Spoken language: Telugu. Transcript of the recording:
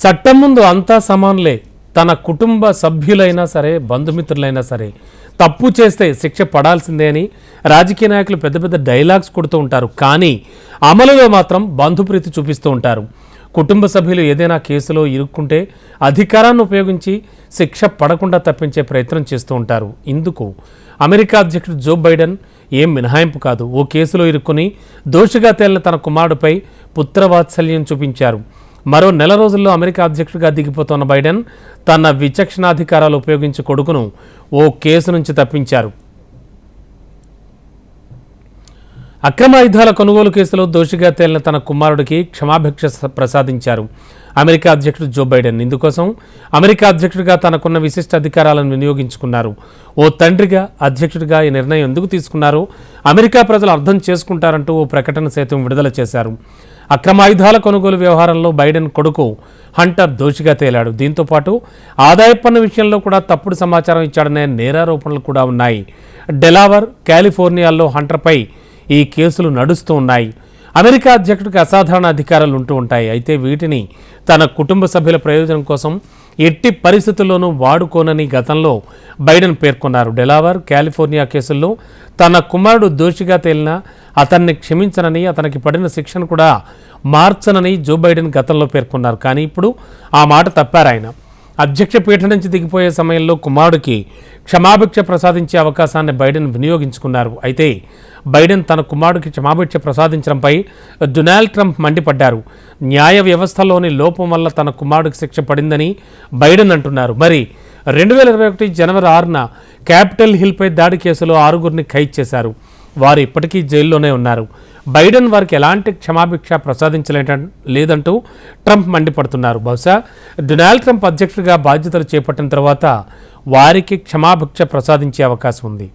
చట్టం ముందు అంతా సమానులే. తన కుటుంబ సభ్యులైనా సరే, బంధుమిత్రులైనా సరే తప్పు చేస్తే శిక్ష పడాల్సిందే అని రాజకీయ నాయకులు పెద్ద పెద్ద డైలాగ్స్ కొడుతూ ఉంటారు. కానీ అమలులో మాత్రం బంధుప్రీతి చూపిస్తూ ఉంటారు. కుటుంబ సభ్యులు ఏదైనా కేసులో ఇరుక్కుంటే అధికారాన్ని ఉపయోగించి శిక్ష పడకుండా తప్పించే ప్రయత్నం చేస్తూ ఉంటారు. ఇందుకు అమెరికా అధ్యక్షుడు జో బైడెన్ ఏం మినహాయింపు కాదు. ఓ కేసులో ఇరుక్కుని దోషిగా తేలిన తన కుమారుడిపై పుత్రవాత్సల్యం చూపించారు. మరో నెల రోజుల్లో అమెరికా అధ్యక్షుడిగా దిగిపోతున్న బైడెన్ తన విచక్షణాధికారాలు ఉపయోగించి కొడుకును ఓ కేసు నుంచి తప్పించారు. అక్రమ ఆయుధాల కొనుగోలు కేసులో దోషిగా తేలిన తన కుమారుడికి క్షమాభిక్ష ప్రసాదించారు అమెరికా అధ్యక్షుడు జో బైడెన్. ఇందుకోసం అమెరికా అధ్యక్షుడిగా తనకున్న విశిష్ట అధికారాలను వినియోగించుకున్నారు. ఓ తండ్రిగా, అధ్యక్షుడిగా ఈ నిర్ణయం ఎందుకు తీసుకున్నారో అమెరికా ప్రజలు అర్థం చేసుకుంటారంటూ ఓ ప్రకటన సైతం విడుదల చేశారు. అక్రమ ఆయుధాల కొనుగోలు వ్యవహారంలో బైడెన్ కొడుకు హంటర్ దోషిగా తేలాడు. దీంతోపాటు ఆదాయ పన్ను విషయంలో కూడా తప్పుడు సమాచారం ఇచ్చాడనే నేరారోపణలు కూడా ఉన్నాయి. డెలావర్, కాలిఫోర్నియాల్లో హంటర్పై ఈ కేసులు నడుస్తూ ఉన్నాయి. అమెరికా అధ్యక్షుడికి అసాధారణ అధికారాలు ఉంటూ ఉంటాయి. అయితే వీటిని తన కుటుంబ సభ్యుల ప్రయోజనం కోసం ఎట్టి పరిస్థితుల్లోనూ వాడుకోనని గతంలో బైడెన్ పేర్కొన్నారు. డెలావర్, కాలిఫోర్నియా కేసుల్లో తన కుమారుడు దోషిగా తేలినా అతన్ని క్షమించనని, అతనికి పడిన శిక్షను కూడా మార్చనని జో బైడెన్ గతంలో పేర్కొన్నారు. కానీ ఇప్పుడు ఆ మాట తప్పారాయన. అధ్యక్ష పీఠం నుంచి దిగిపోయే సమయంలో కుమారుడికి క్షమాభిక్ష ప్రసాదించే అవకాశాన్ని బైడెన్ వినియోగించుకున్నారు. అయితే బైడెన్ తన కుమారుడికి క్షమాభిక్ష ప్రసాదించడంపై డొనాల్డ్ ట్రంప్ మండిపడ్డారు. న్యాయ వ్యవస్థలోని లోపం వల్ల తన కుమారుడికి శిక్ష పడిందని బైడెన్ అంటున్నారు. మరి 2021 జనవరి 6న క్యాపిటల్ హిల్పై దాడి కేసులో 6గురిని ఖైదు చేశారు. వారు ఇప్పటికీ జైల్లోనే ఉన్నారు. బైడెన్ వారికి ఎలాంటి క్షమాభిక్ష లేదంటూ ట్రంప్ మండిపడుతున్నారు. బహుశా డొనాల్డ్ ట్రంప్ అధ్యక్షుడిగా బాధ్యతలు చేపట్టిన తర్వాత వారికి క్షమాభిక్ష ప్రసాదించే అవకాశం ఉంది.